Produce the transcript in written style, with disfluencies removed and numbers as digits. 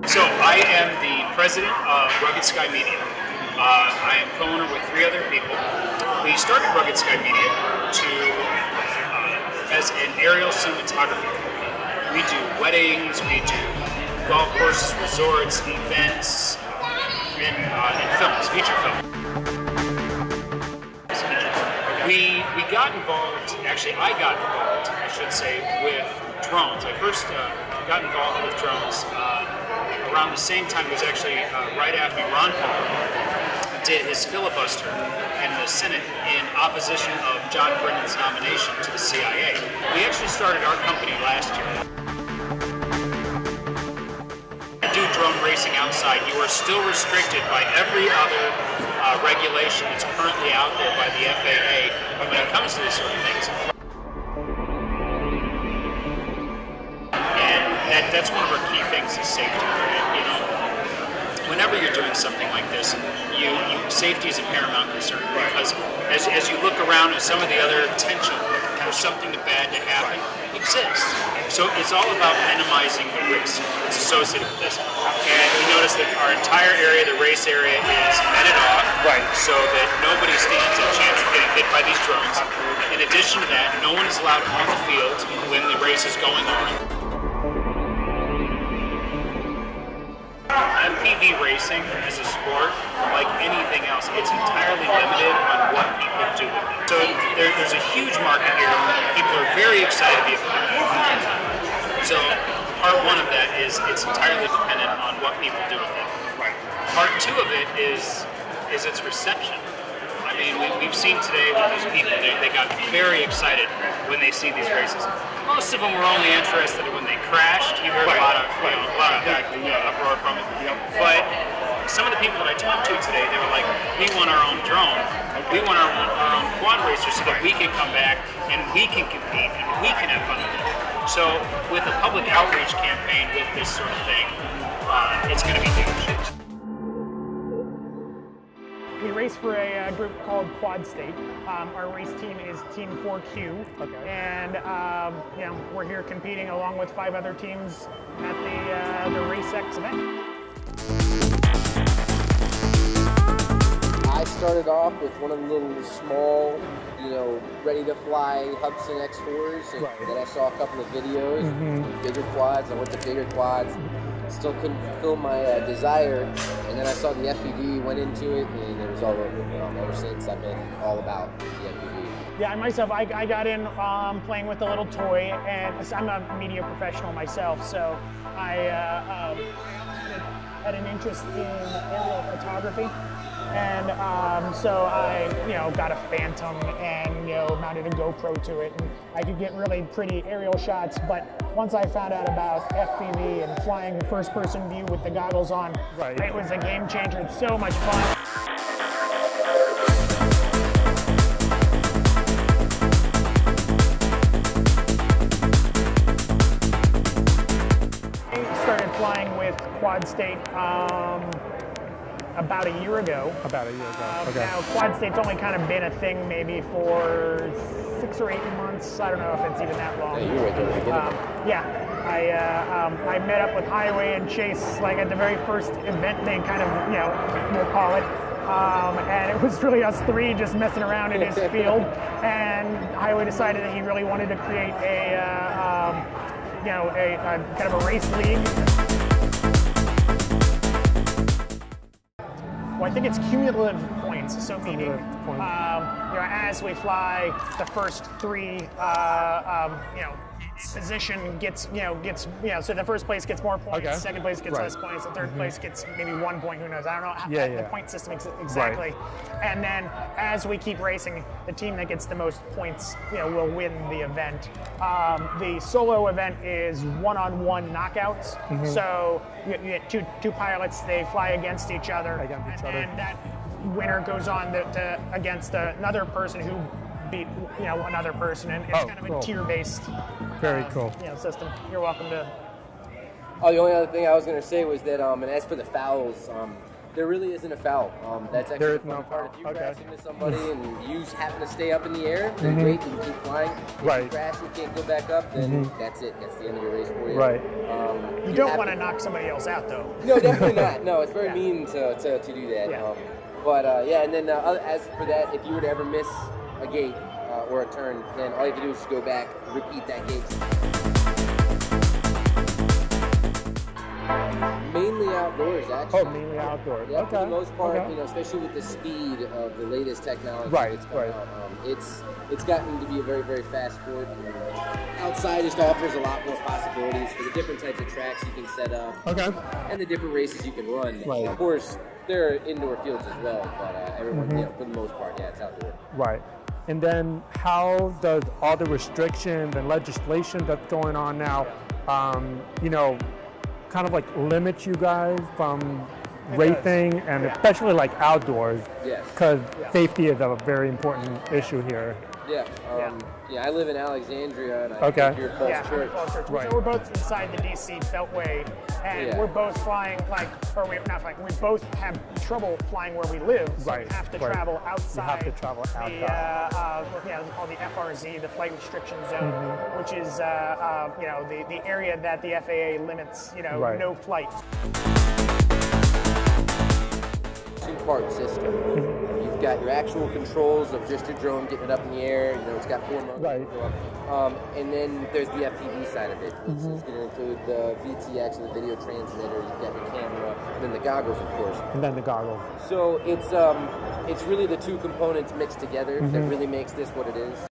So I am the president of Rugged Sky Media. I am co-owner with 3 other people. We started Rugged Sky Media as an aerial cinematography company. We do weddings, we do golf courses, resorts, events, and films, feature films. We got involved, actually I got involved, I should say, with drones. I first got involved with drones around the same time. It was actually right after Ron Paul did his filibuster in the Senate in opposition of John Brennan's nomination to the CIA. We actually started our company last year. To do drone racing outside, you are still restricted by every other regulation that's currently out there by the FAA when it comes to these sort of things. That's one of our key things is safety. You know, whenever you're doing something like this, safety is a paramount concern because as you look around at some of the other potential for something bad to happen exists. So it's all about minimizing the risk that's associated with this. And we notice that our entire area, the race area, is netted off, so that nobody stands a chance of getting hit by these drones. In addition to that, no one is allowed on the field when the race is going on. FPV racing as a sport, like anything else, it's entirely limited on what people do with it. So there's a huge market here. People are very excited to be a part of it. So part 1 of that is it's entirely dependent on what people do with it. Part 2 of it is its reception. I mean, we've seen today with these people, they got very excited when they see these races. Most of them were only interested when they crashed. You heard a lot of uproar from it. But some of the people that I talked to today, they were like, we want our own drone. We want our own quad racer so that we can come back and we can compete and we can have fun with it. So with a public outreach campaign with this sort of thing, it's going to be huge. We race for a group called Quad State. Our race team is Team 4Q, and you know, we're here competing along with 5 other teams at the Race X event. I started off with one of the little small, you know, ready to fly Hudson X4s, and then I saw a couple of videos, bigger quads. I went to bigger quads. Still couldn't fulfill my desire, and then I saw the FPV, went into it, and it was all over. Ever since, I've been all about the FPV. Yeah, myself, I got in playing with a little toy, and I'm a media professional myself, so I had an interest in aerial photography. And so I, got a Phantom and, mounted a GoPro to it, and I could get really pretty aerial shots. But once I found out about FPV and flying first-person view with the goggles on, it was a game changer. It's so much fun. I started flying with Quad State about a year ago. Okay. Now, Quad State's only kind of been a thing maybe for 6 or 8 months. I don't know if it's even that long. Yeah, you were at the beginning. I met up with Highway and Chase like at the very first event they kind of, we'll call it. and it was really us three just messing around in his field. And Highway decided that he really wanted to create a kind of a race league. Well, I think it's cumulative points. So meaning, as we fly, the first three, position gets, so the first place gets more points, second place gets less points, the third place gets maybe 1 point, who knows, I don't know how the point system exactly. And then as we keep racing, the team that gets the most points, will win the event. The solo event is one-on-one knockouts, so you get two pilots, they fly against each other, and that winner goes on against another person who beat another person, and it's kind of a tier-based system. You're welcome to. Oh, the only other thing I was going to say was that, and as for the fouls, there really isn't a foul. That's actually the fun part. If you crash into somebody and you happen to stay up in the air, then great, you keep flying. If you crash and can't go back up, then that's it. That's the end of your race for you. Right. You don't want to knock somebody else out, though. No, definitely not. No, it's very mean to do that. Yeah. And then as for that, if you were to ever miss a gate or a turn, then all you have to do is just go back, repeat that gate. Mainly outdoors, actually. Oh, mainly outdoors. Yeah, for the most part, especially with the speed of the latest technology that's come out, it's gotten to be a very, very fast sport. Outside just offers a lot more possibilities for the different types of tracks you can set up, and the different races you can run. Right. Of course, there are indoor fields as well, but everyone, for the most part, it's outdoor. Right. And then how does all the restrictions and legislation that's going on now, kind of like limit you guys from racing and especially like outdoors? Yes. Because safety is a very important issue here. Yeah, I live in Alexandria, and I think you're Falls Church. So we're both inside the DC Beltway, and we're both flying we're not flying. We both have trouble flying where we live, so we have to travel outside. You have to travel outside. It's called the FRZ, the Flight Restriction Zone, which is the area that the FAA limits, no flight. Two-part system. You've got your actual controls of just your drone getting it up in the air. It's got 4 motors. And then there's the FPV side of it, which is going to include the VTX and the video transmitter. You've got your camera, and then the goggles, of course. And then the goggles. So it's really the two components mixed together that really makes this what it is.